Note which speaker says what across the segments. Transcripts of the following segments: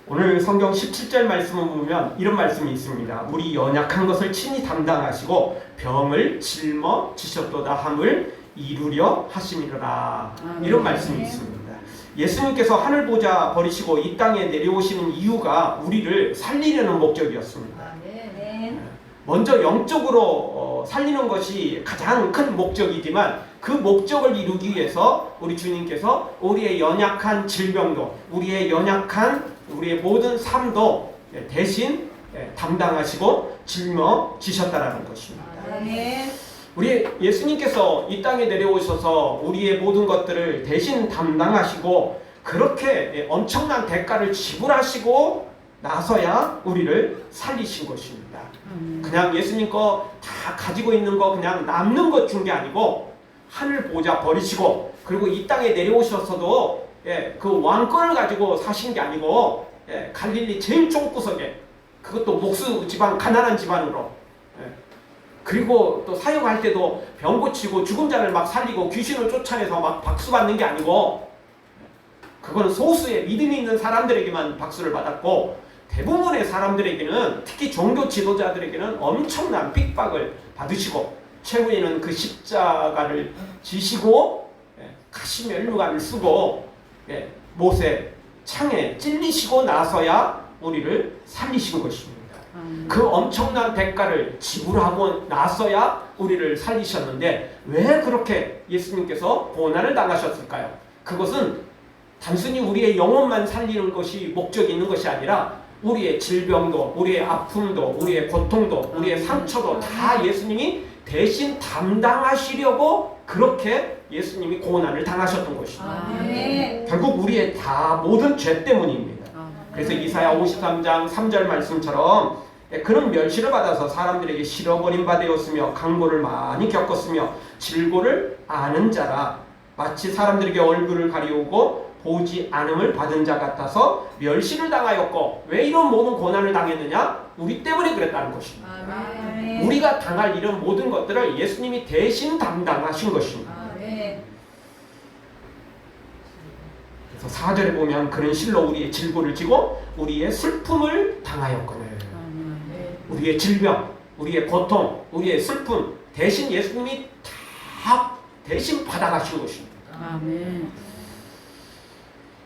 Speaker 1: 오늘 성경 17절 말씀을 보면 이런 말씀이 있습니다. 우리 연약한 것을 친히 담당하시고 병을 짊어지셨도다 함을 이루려 하심이로라. 이런 말씀이 있습니다. 예수님께서 하늘 보좌 버리시고 이 땅에 내려오시는 이유가 우리를 살리려는 목적이었습니다. 먼저 영적으로 살리는 것이 가장 큰 목적이지만 그 목적을 이루기 위해서 우리 주님께서 우리의 연약한 질병도 우리의 모든 삶도 대신 담당하시고 짊어지셨다라는 것입니다. 우리 예수님께서 이 땅에 내려오셔서 우리의 모든 것들을 대신 담당하시고 그렇게 엄청난 대가를 지불하시고 나서야 우리를 살리신 것입니다. 그냥 예수님 거 다 가지고 있는 거 그냥 남는 것 준 게 아니고 하늘 보좌 버리시고 그리고 이 땅에 내려오셨어도 그 왕권을 가지고 사신 게 아니고 갈릴리 제일 촌구석에 그것도 목수 집안 가난한 집안으로 그리고 또 사역할 때도 병 고치고 죽은 자를 막 살리고 귀신을 쫓아내서 막 박수 받는 게 아니고 그건 소수의 믿음이 있는 사람들에게만 박수를 받았고 대부분의 사람들에게는 특히 종교 지도자들에게는 엄청난 핍박을 받으시고 최후에는 그 십자가를 지시고 가시면류관을 쓰고 못에 창에 찔리시고 나서야 우리를 살리신 것입니다. 그 엄청난 대가를 지불하고 나서야 우리를 살리셨는데 왜 그렇게 예수님께서 고난을 당하셨을까요? 그것은 단순히 우리의 영혼만 살리는 것이 목적이 있는 것이 아니라 우리의 질병도 우리의 아픔도 우리의 고통도 우리의 상처도 다 예수님이 대신 담당하시려고 그렇게 예수님이 고난을 당하셨던 것입니다. 결국 우리의 다 모든 죄 때문입니다. 그래서 이사야 53장 3절 말씀처럼 그런 멸시를 받아서 사람들에게 실어버린 바 되었으며 강고를 많이 겪었으며 질고를 아는 자라 마치 사람들에게 얼굴을 가리우고 보지 않음을 받은 자 같아서 멸시를 당하였고 왜 이런 모든 고난을 당했느냐? 우리 때문에 그랬다는 것입니다. 우리가 당할 이런 모든 것들을 예수님이 대신 담당하신 것입니다. 그래서 4절에 보면 그는 실로 우리의 질고를 지고 우리의 슬픔을 당하였거늘 우리의 질병, 우리의 고통, 우리의 슬픔 대신 예수님이 다 대신 받아가신 것입니다.
Speaker 2: 아멘.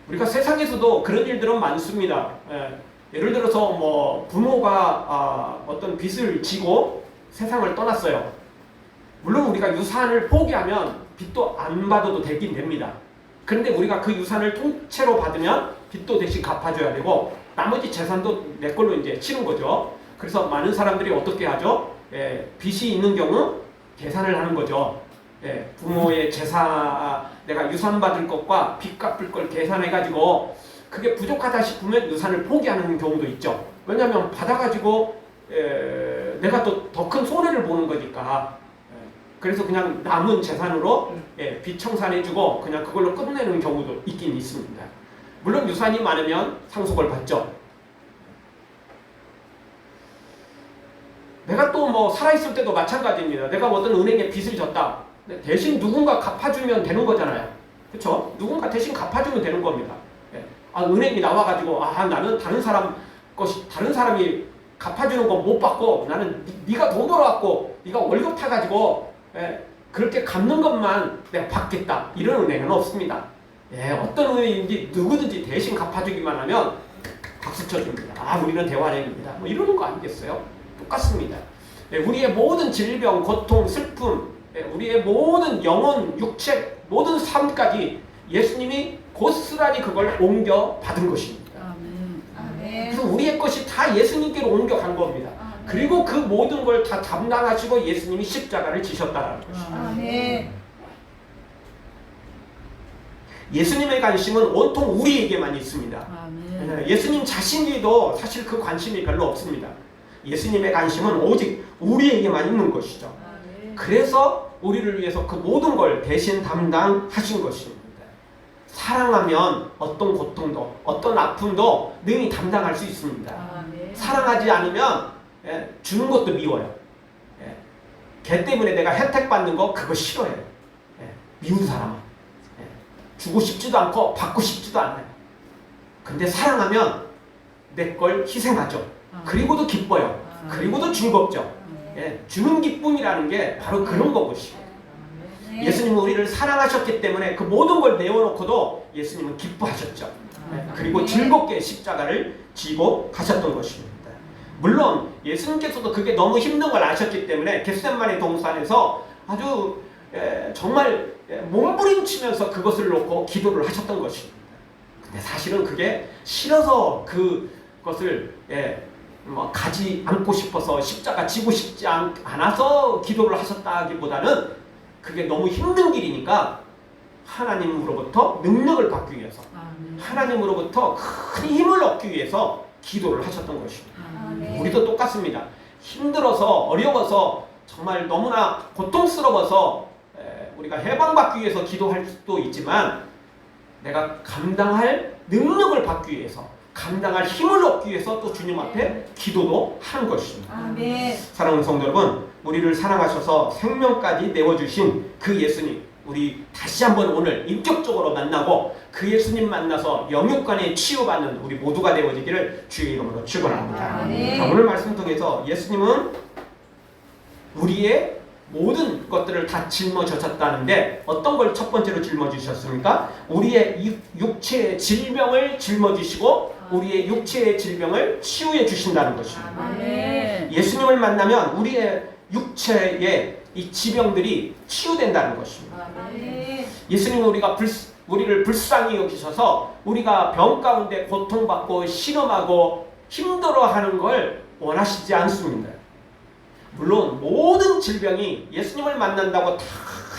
Speaker 1: 우리가 세상에서도 그런 일들은 많습니다. 예를 들어서 뭐 부모가 어떤 빚을 지고 세상을 떠났어요. 물론 우리가 유산을 포기하면 빚도 안 받아도 되긴 됩니다. 그런데 우리가 그 유산을 통째로 받으면 빚도 대신 갚아줘야 되고 나머지 재산도 내 걸로 이제 치는 거죠. 그래서 많은 사람들이 어떻게 하죠? 빚이 있는 경우 계산을 하는 거죠. 부모의 재산, 내가 유산 받을 것과 빚 갚을 걸 계산해가지고 그게 부족하다 싶으면 유산을 포기하는 경우도 있죠. 왜냐하면 받아가지고 내가 또 더 큰 손해를 보는 거니까. 그래서 그냥 남은 재산으로 빚 청산해주고 그냥 그걸로 끝내는 경우도 있긴 있습니다. 물론 유산이 많으면 상속을 받죠. 내가 또 뭐 살아있을 때도 마찬가지입니다. 내가 어떤 은행에 빚을 졌다. 대신 누군가 갚아주면 되는 거잖아요. 그렇죠? 누군가 대신 갚아주면 되는 겁니다. 은행이 나와가지고 나는 다른 사람이 갚아주는 거 못 받고 나는 네가 돈 벌어갖고 네가 월급 타가지고 그렇게 갚는 것만 내가 받겠다. 이런 은행은 없습니다. 어떤 은행인지 누구든지 대신 갚아주기만 하면 박수 쳐줍니다. 우리는 대환행입니다. 뭐 이러는 거 아니겠어요? 똑같습니다. 우리의 모든 질병, 고통, 슬픔, 우리의 모든 영혼, 육체, 모든 삶까지 예수님이 고스란히 그걸 옮겨 받은 것입니다. 그래서 우리의 것이 다 예수님께로 옮겨간 겁니다. 그리고 그 모든 걸 다 담당하시고 예수님이 십자가를 지셨다는 것입니다. 예수님의 관심은 온통 우리에게만 있습니다. 예수님 자신이도 사실 그 관심이 별로 없습니다. 예수님의 관심은 오직 우리에게만 있는 것이죠. 그래서 우리를 위해서 그 모든 걸 대신 담당하신 것입니다. 사랑하면 어떤 고통도 어떤 아픔도 능히 담당할 수 있습니다. 사랑하지 않으면 주는 것도 미워요. 걔 때문에 내가 혜택 받는 거 그거 싫어해요. 미운 사람은 주고 싶지도 않고 받고 싶지도 않아요. 근데 사랑하면 내 걸 희생하죠. 그리고도 기뻐요. 그리고도 즐겁죠. 예, 주는 기쁨이라는 게 바로 그런 것이죠. 예수님은 우리를 사랑하셨기 때문에 그 모든 걸 내어놓고도 예수님은 기뻐하셨죠. 그리고 즐겁게 십자가를 지고 가셨던 것입니다. 물론 예수님께서도 그게 너무 힘든 걸 아셨기 때문에 겟세마네 동산에서 아주 정말 몸부림치면서 그것을 놓고 기도를 하셨던 것입니다. 근데 사실은 그게 싫어서 그것을 가지 않고 싶어서 십자가 지고 싶지 않아서 기도를 하셨다기보다는 그게 너무 힘든 길이니까 하나님으로부터 능력을 받기 위해서, 하나님으로부터 큰 힘을 얻기 위해서 기도를 하셨던 것입니다. 우리도 똑같습니다. 힘들어서 어려워서 정말 너무나 고통스러워서 우리가 해방받기 위해서 기도할 수도 있지만, 내가 감당할 능력을 받기 위해서, 감당할 힘을 얻기 위해서 또 주님 앞에 기도도 하는 것입니다. 사랑하는 성도 여러분, 우리를 사랑하셔서 생명까지 내어주신 그 예수님, 우리 다시 한번 오늘 인격적으로 만나고 그 예수님 만나서 영육간에 치유받는 우리 모두가 되어지기를 주의 이름으로 축원합니다. 자, 오늘 말씀 통해서 예수님은 우리의 모든 것들을 다 짊어지셨다는데 어떤 걸 첫 번째로 짊어지셨습니까? 우리의 육체의 질병을 짊어지시고 우리의 육체의 질병을 치유해 주신다는 것입니다. 예수님을 만나면 우리의 육체의 이 지병들이 치유된다는 것입니다. 예수님은 우리를 불쌍히 여기셔서 우리가 병 가운데 고통받고 신음하고 힘들어하는 걸 원하시지 않습니다. 물론 모든 질병이 예수님을 만난다고 다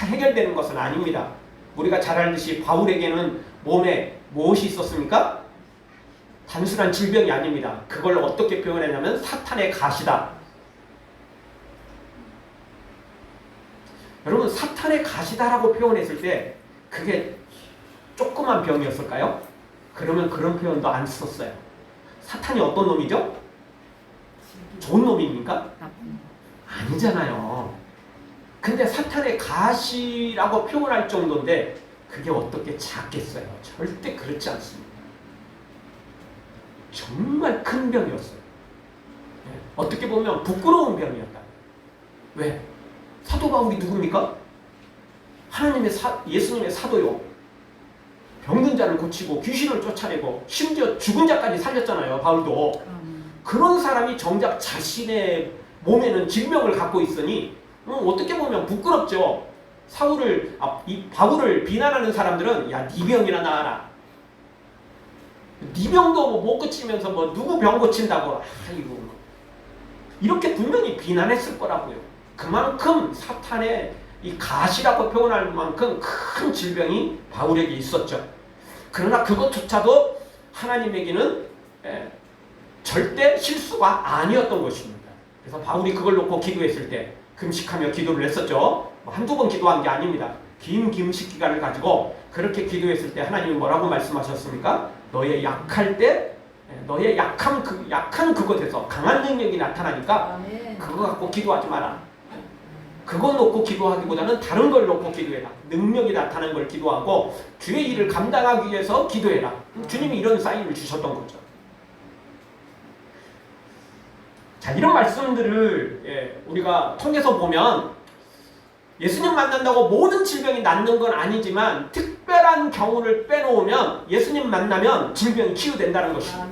Speaker 1: 해결되는 것은 아닙니다. 우리가 잘 알듯이 바울에게는 몸에 무엇이 있었습니까? 단순한 질병이 아닙니다. 그걸 어떻게 표현했냐면 사탄의 가시다. 여러분, 사탄의 가시다라고 표현했을 때 그게 조그만 병이었을까요? 그러면 그런 표현도 안 썼어요. 사탄이 어떤 놈이죠? 좋은 놈입니까? 아니잖아요. 근데 사탄의 가시라고 표현할 정도인데 그게 어떻게 작겠어요? 절대 그렇지 않습니다. 정말 큰 병이었어요. 어떻게 보면 부끄러운 병이었다. 왜? 사도 바울이 누굽니까? 예수님의 사도요. 병든 자를 고치고 귀신을 쫓아내고 심지어 죽은 자까지 살렸잖아요. 바울도. 그런 사람이 정작 자신의 몸에는 질병을 갖고 있으니 어떻게 보면 부끄럽죠. 바울을 비난하는 사람들은 야, 네 병이나 나아라. 네 병도 못 고치면서 누구 병 고친다고. 아이고. 이렇게 분명히 비난했을 거라고요. 그만큼 사탄의 이 가시라고 표현할 만큼 큰 질병이 바울에게 있었죠. 그러나 그것조차도 하나님에게는 절대 실수가 아니었던 것입니다. 그래서 바울이 그걸 놓고 기도했을 때 금식하며 기도를 했었죠. 한두 번 기도한 게 아닙니다. 긴 금식 기간을 가지고 그렇게 기도했을 때 하나님이 뭐라고 말씀하셨습니까? 너의 약할 때 너의 약한 그것에서 강한 능력이 나타나니까 그거 갖고 기도하지 마라. 그거 놓고 기도하기보다는 다른 걸 놓고 기도해라. 능력이 나타나는 걸 기도하고 주의 일을 감당하기 위해서 기도해라. 주님이 이런 사인을 주셨던 거죠. 자, 이런 말씀들을 우리가 통해서 보면 예수님 만난다고 모든 질병이 낫는 건 아니지만 특별한 경우를 빼놓으면 예수님 만나면 질병이 치유된다는 것입니다.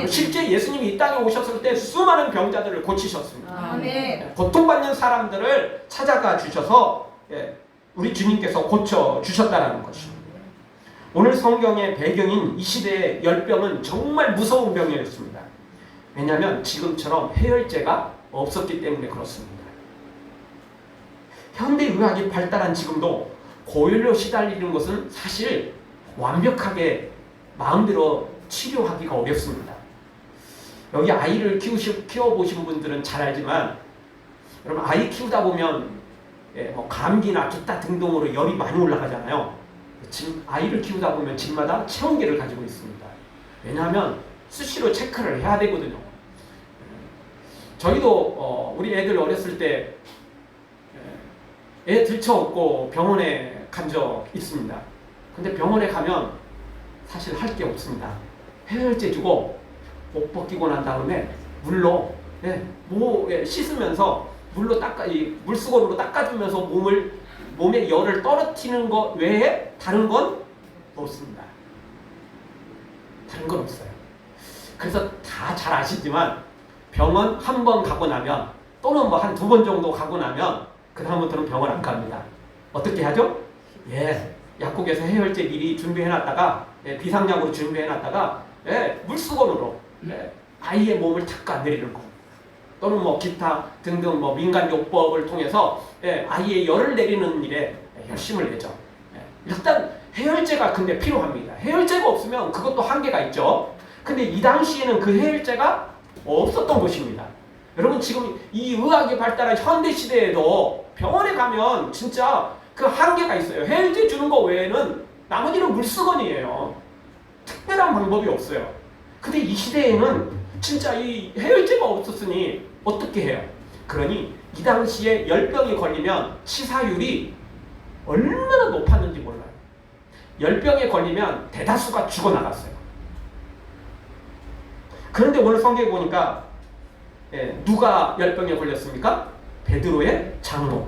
Speaker 1: 실제 예수님이 이 땅에 오셨을 때 수많은 병자들을 고치셨습니다. 고통받는 사람들을 찾아가 주셔서 우리 주님께서 고쳐주셨다는 것입니다. 오늘 성경의 배경인 이 시대의 열병은 정말 무서운 병이었습니다. 왜냐하면 지금처럼 해열제가 없었기 때문에 그렇습니다. 현대의학이 발달한 지금도 고열로 시달리는 것은 사실 완벽하게 마음대로 치료하기가 어렵습니다. 여기 아이를 키워보신 분들은 잘 알지만 여러분, 아이 키우다 보면 감기나 기타 등등으로 열이 많이 올라가잖아요. 아이를 키우다 보면 집마다 체온계를 가지고 있습니다. 왜냐하면 수시로 체크를 해야 되거든요. 저희도 우리 애들 어렸을 때 애 들쳐업고 병원에 간 적 있습니다. 근데 병원에 가면 사실 할 게 없습니다. 해열제 주고 옷 벗기고 난 다음에 물로 씻으면서 물로 물수건으로 닦아주면서 몸의 열을 떨어뜨리는 것 외에 다른 건 없습니다. 다른 건 없어요. 그래서 다 잘 아시지만 병원 한 번 가고 나면 또는 뭐 한 2번 정도 가고 나면 그 다음부터는 병원 안 갑니다. 어떻게 하죠? 약국에서 해열제 미리 준비해놨다가 비상약으로 준비해놨다가 물수건으로 아이의 몸을 닦아내리는 거, 또는 뭐 기타 등등 뭐 민간요법을 통해서 아이의 열을 내리는 일에 열심을 내죠. 일단 해열제가 근데 필요합니다. 해열제가 없으면 그것도 한계가 있죠. 근데 이 당시에는 그 해열제가 없었던 것입니다. 여러분, 지금 이 의학이 발달한 현대 시대에도 병원에 가면 진짜 그 한계가 있어요. 해열제 주는 거 외에는 나머지는 물수건이에요. 특별한 방법이 없어요. 근데 이 시대에는 진짜 이 해열제가 없었으니 어떻게 해요? 그러니 이 당시에 열병이 걸리면 치사율이 얼마나 높았는지 몰라요. 열병에 걸리면 대다수가 죽어나갔어요. 그런데 오늘 성경에 보니까 누가 열병에 걸렸습니까? 베드로의 장모.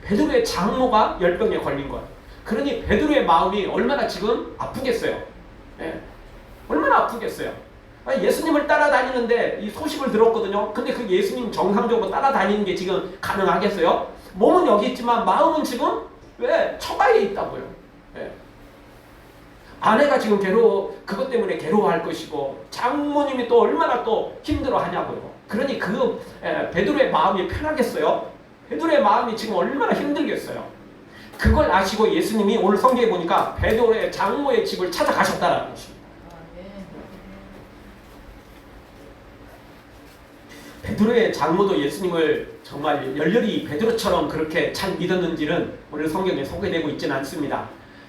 Speaker 1: 베드로의 장모가 열병에 걸린 거예요. 그러니 베드로의 마음이 얼마나 지금 아프겠어요. 얼마나 아프겠어요. 예수님을 따라다니는데 이 소식을 들었거든요. 근데 그 예수님 정상적으로 따라다니는 게 지금 가능하겠어요? 몸은 여기 있지만 마음은 지금 처가에 있다고요. 아내가 지금 그것 때문에 괴로워할 것이고 장모님이 또 얼마나 또 힘들어하냐고요. 그러니 베드로의 마음이 편하겠어요? 베드로의 마음이 지금 얼마나 힘들겠어요? 그걸 아시고 예수님이 오늘 성경에 보니까 베드로의 장모의 집을 찾아가셨다라는 것입니다. 베드로의 장모도 예수님을 정말 열렬히 베드로처럼 그렇게 잘 믿었는지는 오늘 성경에 소개되고 있지는 않습니다.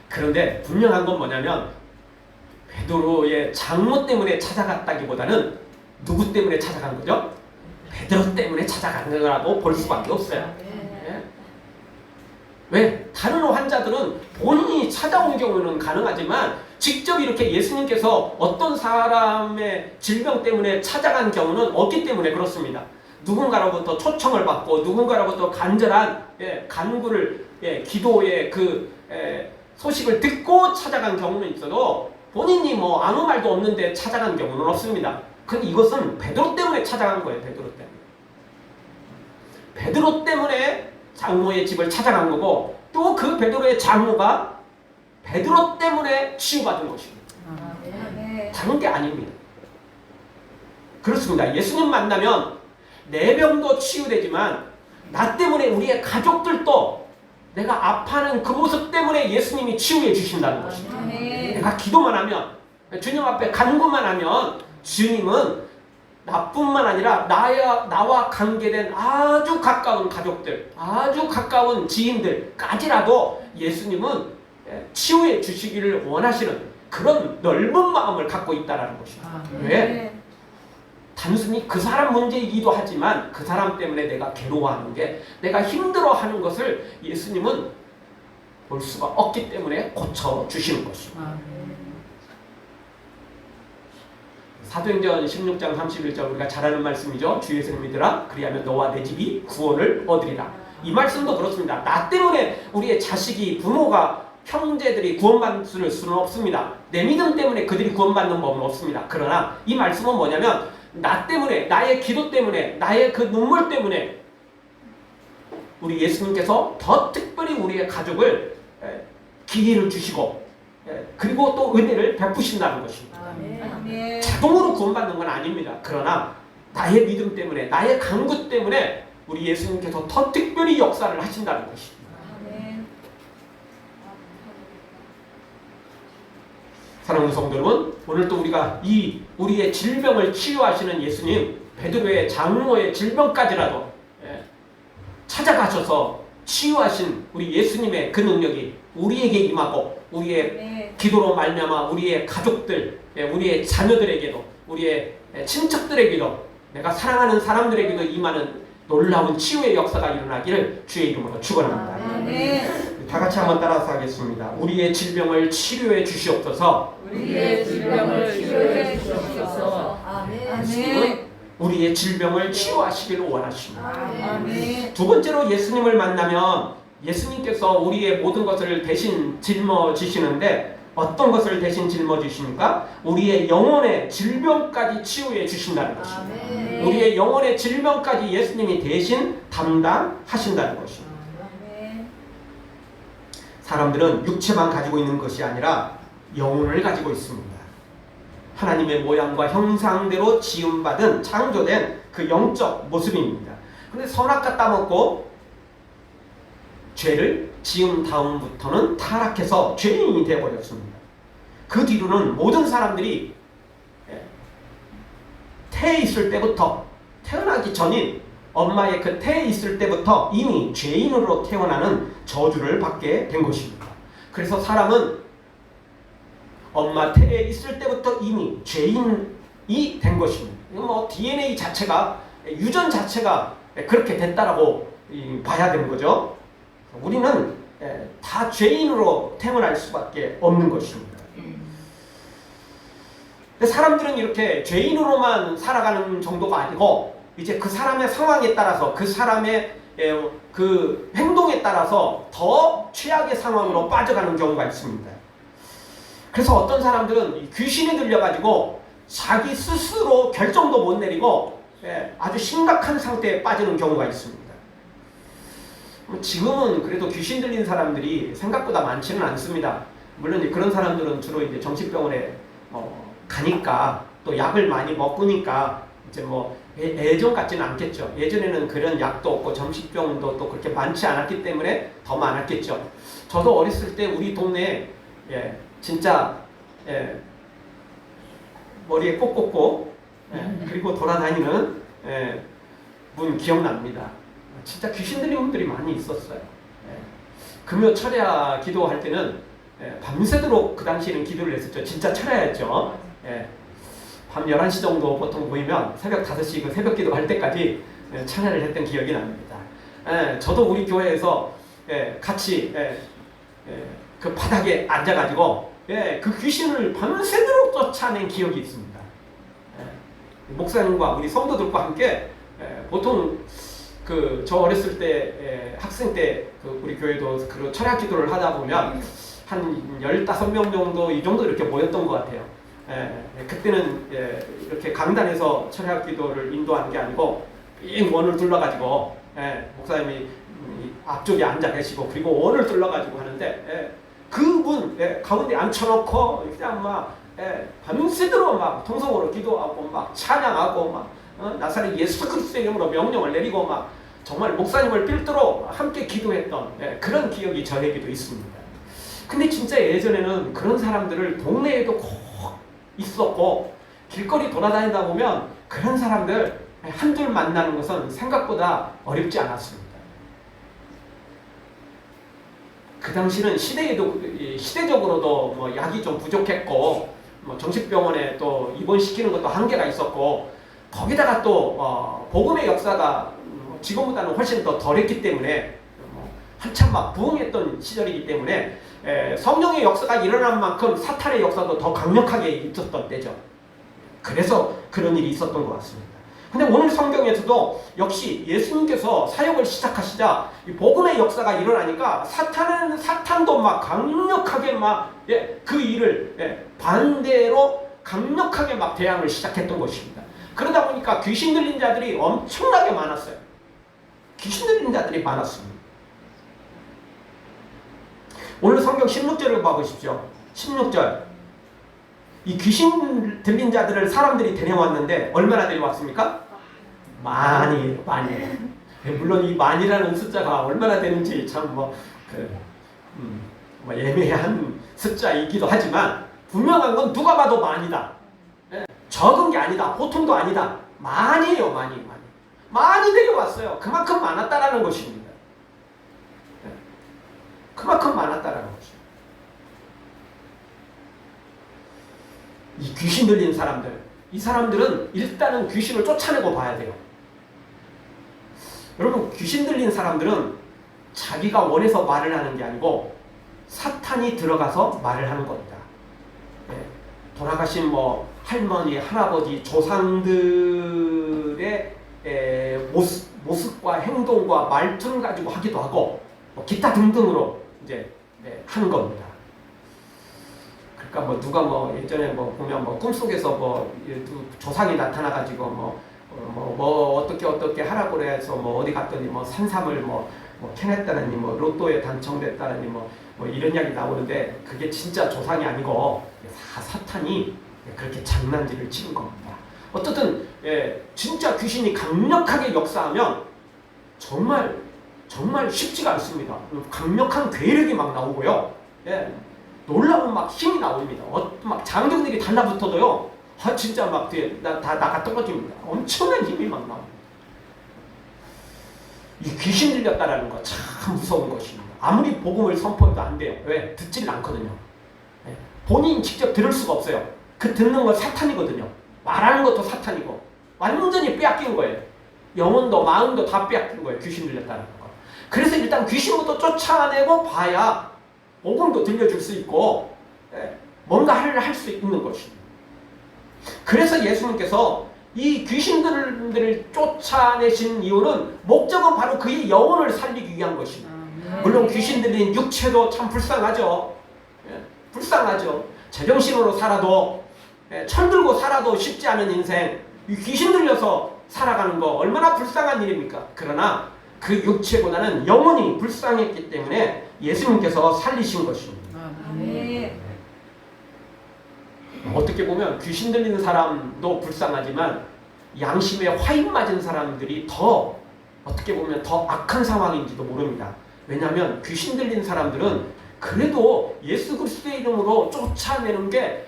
Speaker 1: 그런데 분명한 건 뭐냐면 베드로의 장모 때문에 찾아갔다기보다는 누구 때문에 찾아간 거죠? 베드로 때문에 찾아간 거라고 볼 수밖에 없어요. 왜? 다른 환자들은 본인이 찾아온 경우는 가능하지만 직접 이렇게 예수님께서 어떤 사람의 질병 때문에 찾아간 경우는 없기 때문에 그렇습니다. 누군가로부터 초청을 받고 누군가로부터 간절한 간구를 기도의 소식을 듣고 찾아간 경우는 있어도 본인이 뭐 아무 말도 없는데 찾아간 경우는 없습니다. 근데 이것은 베드로 때문에 찾아간 거예요. 베드로 때문에 장모의 집을 찾아간 거고, 또 그 베드로의 장모가 베드로 때문에 치유받은 것입니다. 다른 게 아닙니다. 그렇습니다. 예수님 만나면 내 병도 치유되지만 나 때문에 우리의 가족들도 내가 아파하는 그 모습 때문에 예수님이 치유해 주신다는 것입니다. 내가 기도만 하면, 주님 앞에 간구만 하면 주님은 나뿐만 아니라 나와 관계된 아주 가까운 가족들, 아주 가까운 지인들까지라도 예수님은 치유해 주시기를 원하시는 그런 넓은 마음을 갖고 있다는 것입니다. 왜? 단순히 그 사람 문제이기도 하지만 그 사람 때문에 내가 괴로워하는 게, 내가 힘들어하는 것을 예수님은 볼 수가 없기 때문에 고쳐주시는 것입니다. 사도행전 16장 31절 우리가 잘 아는 말씀이죠. 주 예수를 믿으라 그리하면 너와 내 집이 구원을 얻으리라. 이 말씀도 그렇습니다. 나 때문에 우리의 자식이, 부모가, 형제들이 구원받을 수는 없습니다. 내 믿음 때문에 그들이 구원받는 법은 없습니다. 그러나 이 말씀은 뭐냐면 나 때문에, 나의 기도 때문에, 나의 그 눈물 때문에 우리 예수님께서 더 특별히 우리의 가족을 기회를 주시고 그리고 또 은혜를 베푸신다는 것입니다. 자동으로 구원받는 건 아닙니다. 그러나 나의 믿음 때문에, 나의 간구 때문에 우리 예수님께서 더 특별히 역사를 하신다는 것입니다. 사랑하는 성도 여러분, 오늘 또 우리가 우리의 질병을 치유하시는 예수님, 베드로의 장모의 질병까지라도 찾아가셔서 치유하신 우리 예수님의 그 능력이 우리에게 임하고 우리의 기도로 말미암아 우리의 가족들, 우리의 자녀들에게도, 우리의 친척들에게도, 내가 사랑하는 사람들에게도 임하는 놀라운 치유의 역사가 일어나기를 주의 이름으로 축원합니다. 다 같이 한번 따라서 하겠습니다. 우리의 질병을 치료해 주시옵소서.
Speaker 2: 우리의 질병을 치료해 주시옵소서.
Speaker 1: 예수님은 우리의 질병을 치유하시기를 원하십니다.
Speaker 2: 아멘.
Speaker 1: 두 번째로 예수님을 만나면 예수님께서 우리의 모든 것을 대신 짊어지시는데 어떤 것을 대신 짊어지십니까? 우리의 영혼의 질병까지 치유해 주신다는 것입니다.
Speaker 2: 아멘.
Speaker 1: 우리의 영혼의 질병까지 예수님이 대신 담당하신다는 것입니다.
Speaker 2: 아멘.
Speaker 1: 사람들은 육체만 가지고 있는 것이 아니라 영혼을 가지고 있습니다. 하나님의 모양과 형상대로 지음받은 창조된 그 영적 모습입니다. 그런데 선악과 따먹고 죄를 지은 다음부터는 타락해서 죄인이 되어버렸습니다. 그 뒤로는 모든 사람들이 태에 있을 때부터, 태어나기 전인 엄마의 그 태에 있을 때부터 이미 죄인으로 태어나는 저주를 받게 된 것입니다. 그래서 사람은 엄마 태에 있을 때부터 이미 죄인이 된 것입니다. 뭐 DNA 자체가, 유전 자체가 그렇게 됐다라고 봐야 되는 거죠. 우리는 다 죄인으로 태어날 수밖에 없는 것입니다. 근데 사람들은 이렇게 죄인으로만 살아가는 정도가 아니고 이제 그 사람의 상황에 따라서, 그 사람의 그 행동에 따라서 더 최악의 상황으로 빠져가는 경우가 있습니다. 그래서 어떤 사람들은 귀신이 들려가지고 자기 스스로 결정도 못 내리고 아주 심각한 상태에 빠지는 경우가 있습니다. 지금은 그래도 귀신 들린 사람들이 생각보다 많지는 않습니다. 물론 그런 사람들은 주로 이제 정신병원에 가니까, 또 약을 많이 먹으니까 이제 뭐 예전 같지는 않겠죠. 예전에는 그런 약도 없고 정신병원도 또 그렇게 많지 않았기 때문에 더 많았겠죠. 저도 어렸을 때 우리 동네에 진짜 머리에 꼭 꽂고 그리고 돌아다니는 분 기억납니다. 진짜 귀신 들린 분들이 많이 있었어요. 금요 철야 기도할 때는 밤새도록 그 당시에는 기도를 했었죠. 진짜 철야였죠. 밤 11시 정도 보통 모이면 새벽 5시 그 새벽 기도할 때까지 찬양을 했던 기억이 납니다. 저도 우리 교회에서 같이 그 바닥에 앉아가지고 그 귀신을 밤새도록 쫓아낸 기억이 있습니다. 목사님과 우리 성도들과 함께 보통 그 저 어렸을 때 학생 때 그 우리 교회도 그 철야 기도를 하다 보면 한 15명 정도 이 정도 이렇게 모였던 것 같아요. 그때는 이렇게 강단에서 철야 기도를 인도하는 게 아니고 이 원을 둘러가지고 목사님이 앞쪽에 앉아 계시고 그리고 원을 둘러가지고 하는데 그분 가운데 앉혀놓고 그냥 막 밤새도록 막 통성으로 기도하고 막 찬양하고 막 나사렛 예수 그리스도의 이름으로 명령을 내리고 막 정말 목사님을 필두로 함께 기도했던 그런 기억이 저에게도 있습니다. 근데 진짜 예전에는 그런 사람들을 동네에도 꼭 있었고 길거리 돌아다니다 보면 그런 사람들 한둘 만나는 것은 생각보다 어렵지 않았습니다. 그 당시는 시대적으로도 뭐 약이 좀 부족했고 뭐 정신병원에 또 입원시키는 것도 한계가 있었고 거기다가 또 복음의 역사가 지금보다는 훨씬 더 덜했기 때문에 한참 막 부흥했던 시절이기 때문에 성령의 역사가 일어난 만큼 사탄의 역사도 더 강력하게 있었던 때죠. 그래서 그런 일이 있었던 것 같습니다. 근데 오늘 성경에서도 역시 예수님께서 사역을 시작하시자 이 복음의 역사가 일어나니까 사탄도 막 강력하게 막 그 일을 반대로 강력하게 막 대항을 시작했던 것입니다. 그러다 보니까 귀신 들린 자들이 엄청나게 많았어요. 귀신 들린 자들이 많았습니다. 오늘 성경 16절을 봐보십시오. 16절. 이 귀신 들린 자들을 사람들이 데려왔는데 얼마나 데려왔습니까? 많이. 물론 이 만이라는 숫자가 얼마나 되는지 참 애매한 숫자이기도 하지만 분명한 건 누가 봐도 많이다. 적은 게 아니다. 보통도 아니다. 많이에요. 많이 데려왔어요. 그만큼 많았다라는 것입니다. 그만큼 많았다라는 것입니다. 이 귀신 들린 사람들, 이 사람들은 일단은 귀신을 쫓아내고 봐야 돼요. 여러분, 귀신 들린 사람들은 자기가 원해서 말을 하는 게 아니고 사탄이 들어가서 말을 하는 겁니다. 돌아가신 할머니, 할아버지, 조상들의 모습과 행동과 말투를 가지고 하기도 하고 뭐 기타 등등으로 이제 하는 겁니다. 그러니까 뭐 누가 뭐 예전에 뭐 보면 뭐 꿈속에서 뭐 조상이 나타나가지고 뭐 어떻게 하라고 그래서 뭐 어디 갔더니 뭐 산삼을 뭐 캐냈다느니 뭐 로또에 당첨됐다느니 뭐 이런 이야기 나오는데 그게 진짜 조상이 아니고 사탄이 그렇게 장난질을 치는 겁니다. 어떻든 진짜 귀신이 강력하게 역사하면 정말 쉽지가 않습니다. 강력한 괴력이 막 나오고요. 놀라운 막 힘이 나옵니다. 막 장병들이 달라붙어도요. 진짜 막 뒤에 나가 떨어집니다. 엄청난 힘이 막 나옵니다. 이 귀신 들렸다라는 거 참 무서운 것입니다. 아무리 복음을 선포해도 안 돼요. 왜? 듣지를 않거든요. 본인 직접 들을 수가 없어요. 그 듣는 건 사탄이거든요. 말하는 것도 사탄이고 완전히 빼앗긴 거예요. 영혼도 마음도 다 빼앗긴 거예요. 귀신 들렸다는 거. 그래서 일단 귀신부터 쫓아내고 봐야 복음도 들려줄 수 있고 뭔가 할 수 있는 것입니다. 그래서 예수님께서 이 귀신들을 쫓아내신 이유는 목적은 바로 그의 영혼을 살리기 위한 것입니다. 물론 귀신 들린 육체도 참 불쌍하죠. 불쌍하죠. 제정신으로 살아도 철들고 살아도 쉽지 않은 인생, 이 귀신 들려서 살아가는 거 얼마나 불쌍한 일입니까? 그러나 그 육체보다는 영혼이 불쌍했기 때문에 예수님께서 살리신 것입니다. 어떻게 보면 귀신 들리는 사람도 불쌍하지만 양심에 화인 맞은 사람들이 더 어떻게 보면 더 악한 상황인지도 모릅니다. 왜냐하면 귀신 들린 사람들은 그래도 예수 그리스도의 이름으로 쫓아내는 게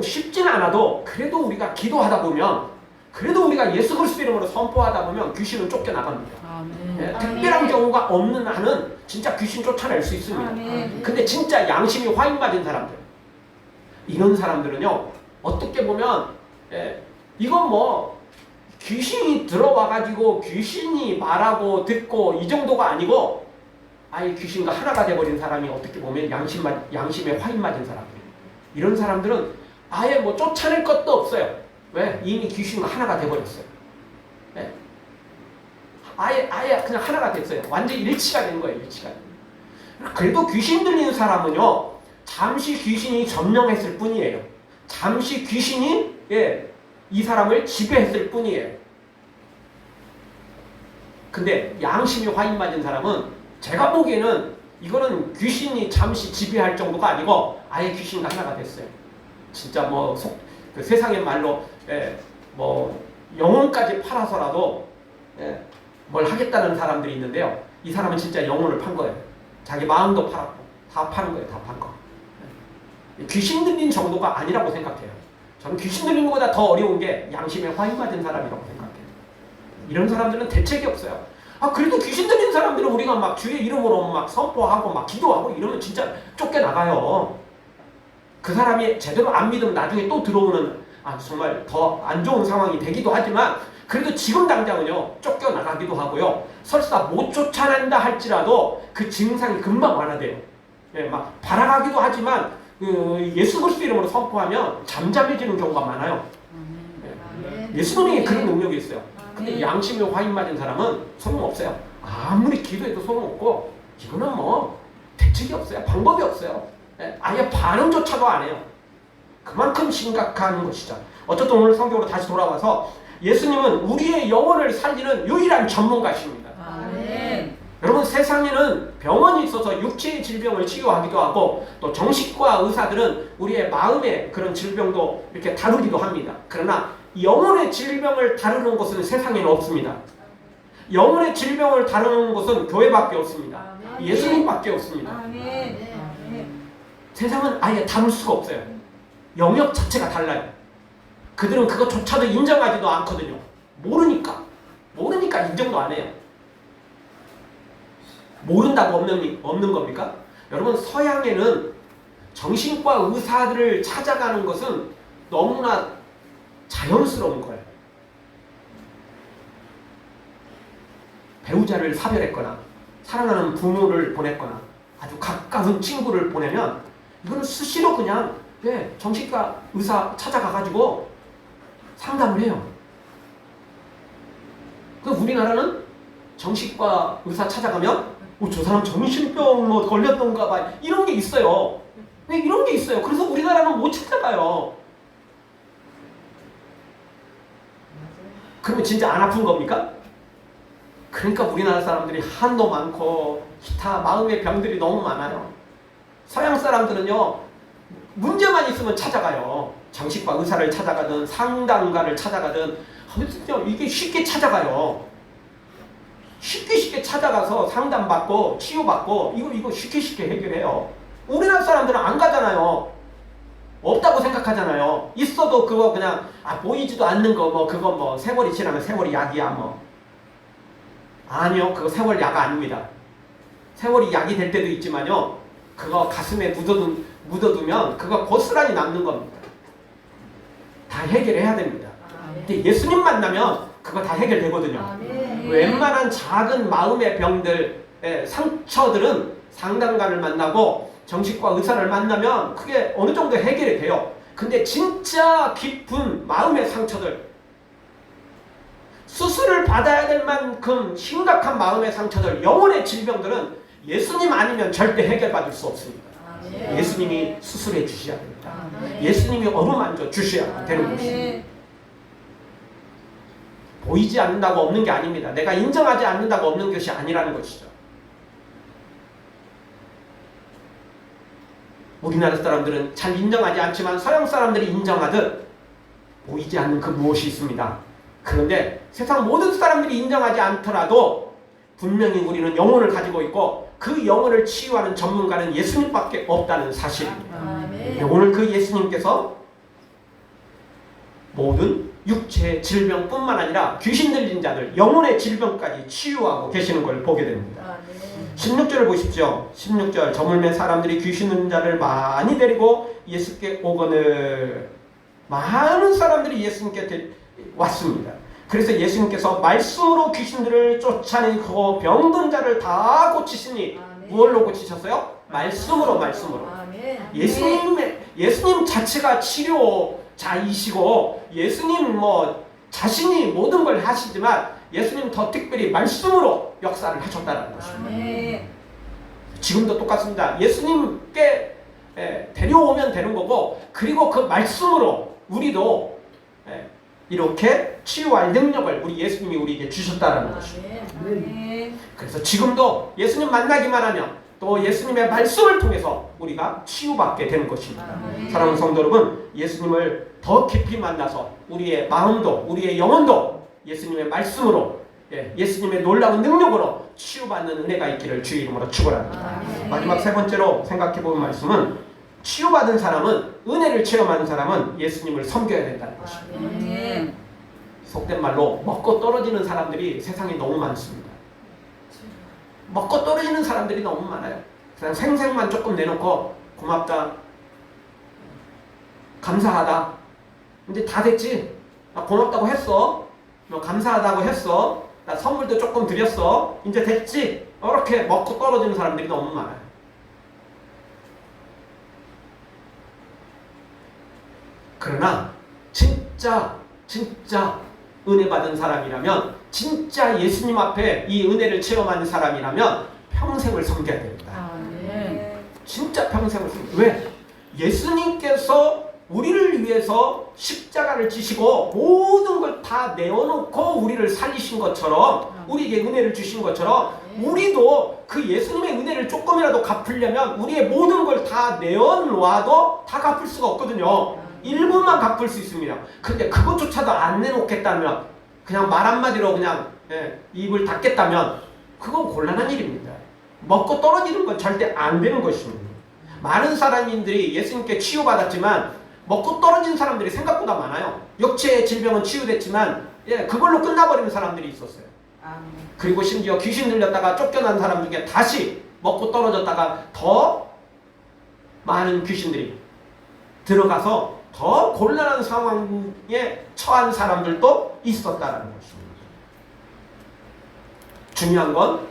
Speaker 1: 쉽진 않아도 그래도 우리가 기도하다 보면 그래도 우리가 예수 그리스도의 이름으로 선포하다 보면 귀신은 쫓겨나갑니다. 특별한 경우가 없는 한은 진짜 귀신 쫓아낼 수 있습니다. 근데 진짜 양심이 화인 맞은 사람들 이런 사람들은요 어떻게 보면 이건 뭐 귀신이 들어와가지고 귀신이 말하고 듣고 이 정도가 아니고 아예 귀신과 하나가 돼버린 사람이 어떻게 보면 양심에 화인 맞은 사람들 이런 사람들은 아예 뭐 쫓아낼 것도 없어요. 왜? 이미 귀신과 하나가 돼버렸어요. 아예 그냥 하나가 됐어요. 완전히 일치가 된 거예요. 일치가. 그래도 귀신 들리는 사람은요 잠시 귀신이 점령했을 뿐이에요. 잠시 귀신이 이 사람을 지배했을 뿐이에요. 근데 양심이 화인 맞은 사람은 제가 보기에는 이거는 귀신이 잠시 지배할 정도가 아니고 아예 귀신과 하나가 됐어요. 진짜 그 세상의 말로 뭐 영혼까지 팔아서라도 뭘 하겠다는 사람들이 있는데요. 이 사람은 진짜 영혼을 판 거예요. 자기 마음도 팔았고 다 파는 거예요. 다 판 거. 귀신 들린 정도가 아니라고 생각해요. 저는 귀신 들린 것보다 더 어려운 게 양심에 화인 맞은 사람이라고 생각해요. 이런 사람들은 대책이 없어요. 그래도 귀신 들린 사람들은 우리가 막 주의 이름으로 막 선포하고 막 기도하고 이러면 진짜 쫓겨나가요. 그 사람이 제대로 안 믿으면 나중에 또 들어오는 정말 더 안 좋은 상황이 되기도 하지만 그래도 지금 당장은요 쫓겨나가기도 하고요. 설사 못 쫓아낸다 할지라도 그 증상이 금방 완화돼요. 막 발아가기도 하지만 예수 그리스도 이름으로 선포하면 잠잠해지는 경우가 많아요. 예수님이 그런 능력이 있어요. 근데 양심에 화인 맞은 사람은 소용없어요. 아무리 기도해도 소용없고 이거는 뭐 대책이 없어요. 방법이 없어요. 아예 반응조차도 안 해요. 그만큼 심각한 것이죠. 어쨌든 오늘 성경으로 다시 돌아와서 예수님은 우리의 영혼을 살리는 유일한 전문가십니다. 여러분 세상에는 병원이 있어서 육체의 질병을 치료하기도 하고 또 정신과 의사들은 우리의 마음의 그런 질병도 이렇게 다루기도 합니다. 그러나 영혼의 질병을 다루는 곳은 세상에는 없습니다. 영혼의 질병을 다루는 곳은 교회밖에 없습니다. 예수님밖에 없습니다. 세상은 아예 다룰 수가 없어요. 영역 자체가 달라요. 그들은 그것조차도 인정하지도 않거든요. 모르니까 인정도 안 해요. 모른다고 없는 겁니까? 여러분 서양에는 정신과 의사들을 찾아가는 것은 너무나 자연스러운 거예요. 배우자를 사별했거나 사랑하는 부모를 보냈거나 아주 가까운 친구를 보내면 이거는 수시로 그냥 정신과 의사 찾아가가지고 상담을 해요. 그 우리나라는 정신과 의사 찾아가면 저 사람 정신병 뭐 걸렸던가 봐 이런 게 있어요. 네, 이런 게 있어요. 그래서 우리나라는 못 찾아가요. 그러면 진짜 안 아픈 겁니까? 그러니까 우리나라 사람들이 한도 많고 기타 마음의 병들이 너무 많아요. 서양 사람들은요 문제만 있으면 찾아가요. 정신과 의사를 찾아가든 상담가를 찾아가든 이게 쉽게 찾아가요. 쉽게 찾아가서 상담받고 치유받고 이거 쉽게 해결해요. 우리나라 사람들은 안 가잖아요. 없다고 생각하잖아요. 있어도 그거 그냥 보이지도 않는 거 뭐 그거 뭐 세월이 지나면 세월이 약이야 뭐. 아니요, 그거 세월 약 아닙니다. 세월이 약이 될 때도 있지만요, 그거 가슴에 묻어두면 그거 고스란히 남는 겁니다. 다 해결해야 됩니다. 근데 예수님 만나면 그거 다 해결되거든요. 웬만한 작은 마음의 병들, 상처들은 상담가를 만나고 정신과 의사를 만나면 그게 어느 정도 해결이 돼요. 근데 진짜 깊은 마음의 상처들, 수술을 받아야 될 만큼 심각한 마음의 상처들, 영혼의 질병들은 예수님 아니면 절대 해결받을 수 없습니다. 예수님이 수술해 주셔야 됩니다. 예수님이 어루만져 주셔야 되는 것입니다. 보이지 않는다고 없는 게 아닙니다. 내가 인정하지 않는다고 없는 것이 아니라는 것이죠. 우리나라 사람들은 잘 인정하지 않지만 서양 사람들이 인정하듯 보이지 않는 그 무엇이 있습니다. 그런데 세상 모든 사람들이 인정하지 않더라도 분명히 우리는 영혼을 가지고 있고 그 영혼을 치유하는 전문가는 예수님밖에 없다는 사실입니다. 오늘 그 예수님께서 모든 육체의 질병뿐만 아니라 귀신 들린 자들, 영혼의 질병까지 치유하고 계시는 걸 보게 됩니다. 16절을 보십시오. 16절 저물매 사람들이 귀신 들린 자를 많이 데리고 예수께 오거늘. 많은 사람들이 예수님께 왔습니다. 그래서 예수님께서 말씀으로 귀신들을 쫓아내고 병든 자를 다 고치시니 무엇로 고치셨어요? 말씀으로. 예수님 자체가 치료자이시고 예수님 자신이 모든 걸 하시지만 예수님 더 특별히 말씀으로 역사를 하셨다는 것입니다. 지금도 똑같습니다. 예수님께 데려오면 되는 거고 그리고 그 말씀으로 우리도 이렇게 치유할 능력을 우리 예수님이 우리에게 주셨다는 것입니다. 그래서 지금도 예수님 만나기만 하면 또 예수님의 말씀을 통해서 우리가 치유받게 되는 것입니다. 사랑하는 성도 여러분, 예수님을 더 깊이 만나서 우리의 마음도 우리의 영혼도 예수님의 말씀으로 예수님의 놀라운 능력으로 치유받는 은혜가 있기를 주의 이름으로 축원합니다. 마지막 세 번째로 생각해 볼 말씀은 치유받은 사람은 은혜를 체험하는 사람은 예수님을 섬겨야 된다는 것입니다. 속된 말로 먹고 떨어지는 사람들이 세상에 너무 많습니다. 먹고 떨어지는 사람들이 너무 많아요. 그냥 생색만 조금 내놓고 고맙다, 감사하다. 근데 다 됐지? 나 고맙다고 했어. 너 감사하다고 했어. 나 선물도 조금 드렸어. 이제 됐지? 이렇게 먹고 떨어지는 사람들이 너무 많아요. 그러나 진짜 은혜 받은 사람이라면, 진짜 예수님 앞에 이 은혜를 체험하는 사람이라면 평생을 섬겨야 됩니다. 진짜 평생을 섬겨야 됩니다. 왜? 예수님께서 우리를 위해서 십자가를 지시고 모든 걸 다 내어놓고 우리를 살리신 것처럼, 우리에게 은혜를 주신 것처럼 우리도 그 예수님의 은혜를 조금이라도 갚으려면 우리의 모든 걸 다 내어놓아도 다 갚을 수가 없거든요. 일부만 갚을 수 있습니다. 근데 그것조차도 안 내놓겠다면, 그냥 말 한마디로 그냥 입을 닫겠다면 그건 곤란한 일입니다. 먹고 떨어지는 건 절대 안 되는 것입니다. 많은 사람들이 예수님께 치유받았지만 먹고 떨어진 사람들이 생각보다 많아요. 육체의 질병은 치유됐지만 그걸로 끝나버리는 사람들이 있었어요. 그리고 심지어 귀신 들렸다가 쫓겨난 사람 중에 다시 먹고 떨어졌다가 더 많은 귀신들이 들어가서 더 곤란한 상황에 처한 사람들도 있었다는 것입니다. 중요한 건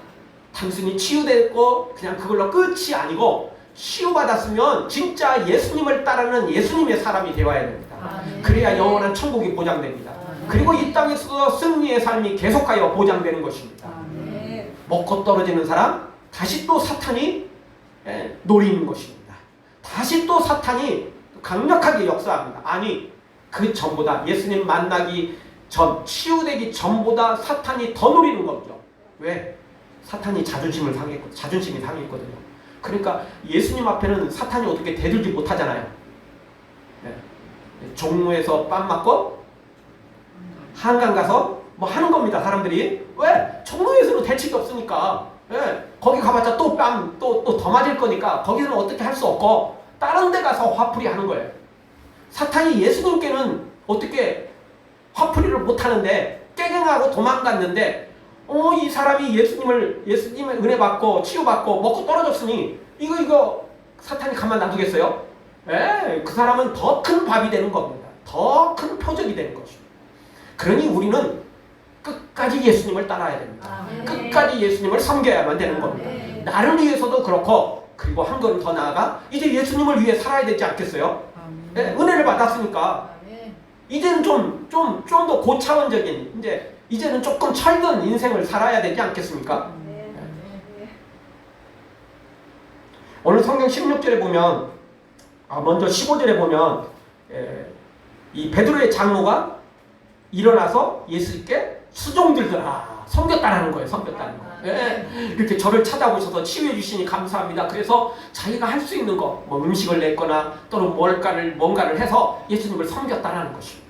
Speaker 1: 단순히 치유됐고 그냥 그걸로 끝이 아니고 치유받았으면 진짜 예수님을 따르는 예수님의 사람이 되어야 됩니다. 그래야 영원한 천국이 보장됩니다. 그리고 이 땅에서도 승리의 삶이 계속하여 보장되는 것입니다. 먹고 떨어지는 사람 다시 또 사탄이 노리는 것입니다. 다시 또 사탄이 강력하게 역사합니다. 아니 그 전보다 예수님 만나기 전, 치유되기 전보다 사탄이 더 노리는 거죠. 왜? 사탄이 자존심이 상했거든요. 그러니까 예수님 앞에는 사탄이 어떻게 대들지 못하잖아요. 네. 종로에서 뺨 맞고 한강 가서 뭐 하는 겁니다. 사람들이. 왜? 종로에서는 대책이 없으니까. 예, 거기 가봤자 또 뺨 또 더 맞을 거니까 거기서는 어떻게 할 수 없고 다른 데 가서 화풀이 하는 거예요. 사탄이 예수님께는 어떻게 화풀이를 못하는데 깨갱하고 도망갔는데 이 사람이 예수님의 은혜 받고 치유받고 먹고 떨어졌으니 이거 사탄이 가만 놔두겠어요? 예, 그 사람은 더 큰 밥이 되는 겁니다. 더 큰 표적이 되는 것입니다. 그러니 우리는 끝까지 예수님을 따라야 됩니다. 끝까지 예수님을 섬겨야만 되는 겁니다. 나를 위해서도 그렇고 그리고 한 걸음 더 나아가 이제 예수님을 위해 살아야 되지 않겠어요? 예, 은혜를 받았으니까 이제는 좀 더 고차원적인 이제는 조금 철든 인생을 살아야 되지 않겠습니까? 오늘 성경 16절에 보면 먼저 15절에 보면 이 베드로의 장로가 일어나서 예수께 수종들더라. 섬겼다라는 거예요. 섬겼다는 거. 이렇게 저를 찾아오셔서 치유해 주시니 감사합니다. 그래서 자기가 할 수 있는 거, 뭐 음식을 냈거나 또는 뭔가를 해서 예수님을 섬겼다라는 것입니다.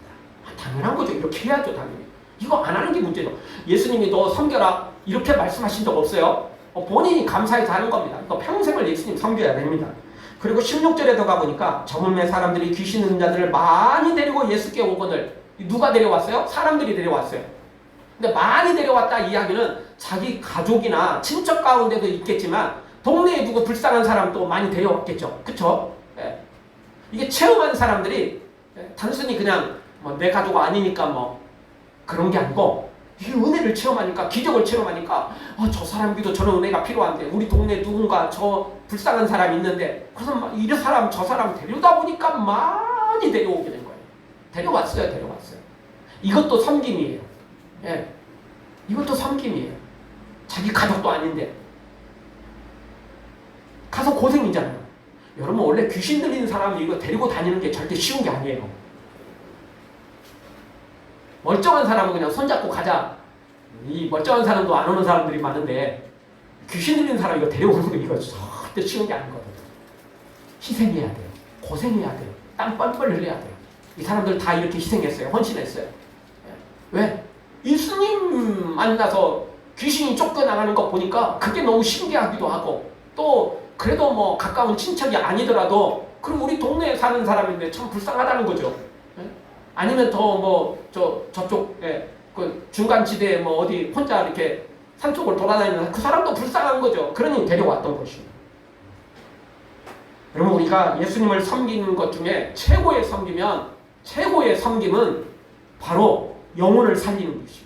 Speaker 1: 당연한 거죠. 이렇게 해야죠. 당연히. 이거 안 하는 게 문제죠. 예수님이 너 섬겨라 이렇게 말씀하신 적 없어요. 본인이 감사해서 하는 겁니다. 또 평생을 예수님 섬겨야 됩니다. 그리고 16절에 더 가보니까 저물매 사람들이 귀신 있는 자들을 많이 데리고 예수께 오거늘. 누가 데려왔어요? 사람들이 데려왔어요. 근데 많이 데려왔다 이야기는 자기 가족이나 친척 가운데도 있겠지만 동네에 누구 불쌍한 사람도 많이 데려왔겠죠. 그쵸? 이게 체험한 사람들이 단순히 그냥 내 가족 아니니까 뭐 그런 게 아니고 이 은혜를 체험하니까 기적을 체험하니까 저 사람에게도 저런 은혜가 필요한데 우리 동네에 누군가 저 불쌍한 사람이 있는데 그래서 이 사람 저 사람 데려다 보니까 많이 데려오게 된 거예요. 데려왔어요. 이것도 섬김이에요. 이것도 섬김이에요. 자기 가족도 아닌데 가서 고생이잖아요. 여러분 원래 귀신 들리는 사람이 이거 데리고 다니는 게 절대 쉬운 게 아니에요. 멀쩡한 사람은 그냥 손잡고 가자. 이 멀쩡한 사람도 안 오는 사람들이 많은데 귀신 들리는 사람 이거 데려오는 거 이거 절대 쉬운 게 아니거든요. 희생해야 돼요. 고생해야 돼요. 땀 뻘뻘 흘려야 돼요. 이 사람들 다 이렇게 희생했어요. 헌신했어요. 왜? 예수님 만나서 귀신이 쫓겨나가는 거 보니까 그게 너무 신기하기도 하고 또 그래도 뭐 가까운 친척이 아니더라도 그럼 우리 동네에 사는 사람인데 참 불쌍하다는 거죠. 아니면 더 뭐 저쪽 그 중간지대에 뭐 어디 혼자 이렇게 산속을 돌아다니는 그 사람도 불쌍한 거죠. 그러니 데려왔던 것입니다. 여러분 우리가 예수님을 섬기는 것 중에 최고의 섬김은 바로 영혼을 살리는 것입니다.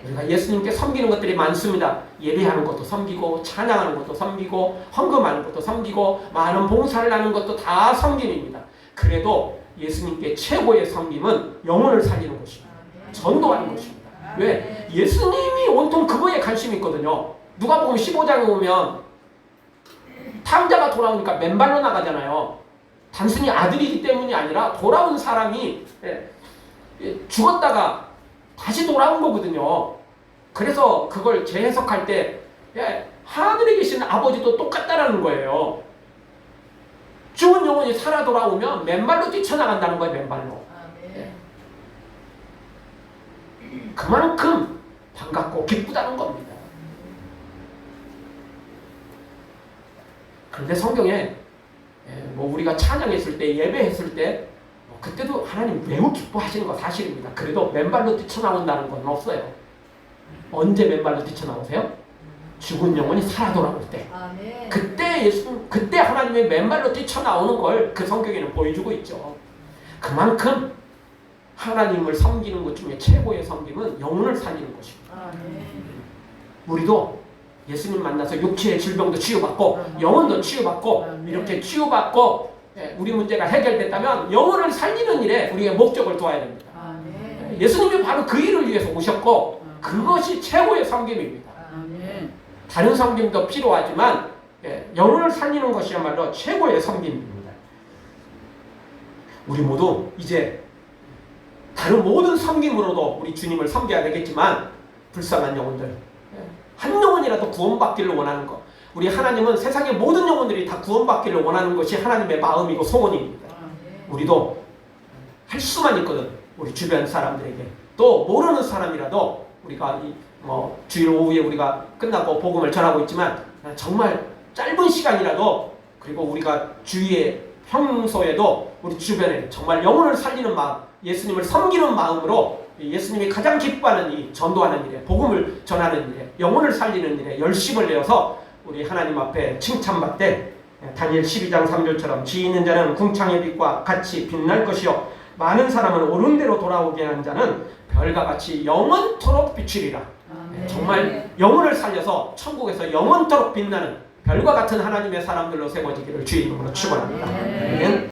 Speaker 1: 우리가 예수님께 섬기는 것들이 많습니다. 예배하는 것도 섬기고 찬양하는 것도 섬기고 헌금하는 것도 섬기고 많은 봉사를 하는 것도 다 섬김입니다. 그래도 예수님께 최고의 섬김은 영혼을 살리는 것입니다. 전도하는 것입니다. 왜? 예수님이 온통 그거에 관심이 있거든요. 누가복음 15장에 보면 탕자가 돌아오니까 맨발로 나가잖아요. 단순히 아들이기 때문이 아니라 돌아온 사람이 죽었다가 다시 돌아온 거거든요. 그래서 그걸 재해석할 때 하늘에 계신 아버지도 똑같다라는 거예요. 죽은 영혼이 살아 돌아오면 맨발로 뛰쳐나간다는 거예요. 맨발로. 그만큼 반갑고 기쁘다는 겁니다. 그런데 성경에 뭐 우리가 찬양했을 때 예배했을 때 그때도 하나님 매우 기뻐하시는 거 사실입니다. 그래도 맨발로 뛰쳐나온다는 건 없어요. 언제 맨발로 뛰쳐나오세요? 죽은 영혼이 살아 돌아올 때. 그때 하나님의 맨발로 뛰쳐나오는 걸 그 성경에는 보여주고 있죠. 그만큼 하나님을 섬기는 것 중에 최고의 섬김은 영혼을 살리는 것입니다. 우리도 예수님 만나서 육체의 질병도 치유받고 영혼도 치유받고 이렇게 치유받고 우리 문제가 해결됐다면 영혼을 살리는 일에 우리의 목적을 두어야 됩니다.
Speaker 2: 아멘.
Speaker 1: 예수님이 바로 그 일을 위해서 오셨고 그것이 최고의 섬김입니다.
Speaker 2: 아멘.
Speaker 1: 다른 섬김도 필요하지만 영혼을 살리는 것이야말로 최고의 섬김입니다. 우리 모두 이제 다른 모든 섬김으로도 우리 주님을 섬겨야 되겠지만 불쌍한 영혼들, 한 영혼이라도 구원받기를 원하는 것, 우리 하나님은 세상의 모든 영혼들이 다 구원받기를 원하는 것이 하나님의 마음이고 소원입니다. 우리도 할 수만 있거든. 우리 주변 사람들에게, 또 모르는 사람이라도 우리가 주일 오후에 우리가 끝나고 복음을 전하고 있지만 정말 짧은 시간이라도, 그리고 우리가 주위에 평소에도 우리 주변에 정말 영혼을 살리는 마음, 예수님을 섬기는 마음으로 예수님이 가장 기뻐하는 이 전도하는 일에, 복음을 전하는 일에, 영혼을 살리는 일에 열심을 내어서 우리 하나님 앞에 칭찬받되 다니엘 12장 3절처럼 지혜 있는 자는 궁창의 빛과 같이 빛날 것이요 많은 사람은 옳은 대로 돌아오게 하는 자는 별과 같이 영원토록 비추리라. 정말 영혼을 살려서 천국에서 영원토록 빛나는 별과 같은 하나님의 사람들로 세워지기를 주의 이름으로 축원합니다. 아멘.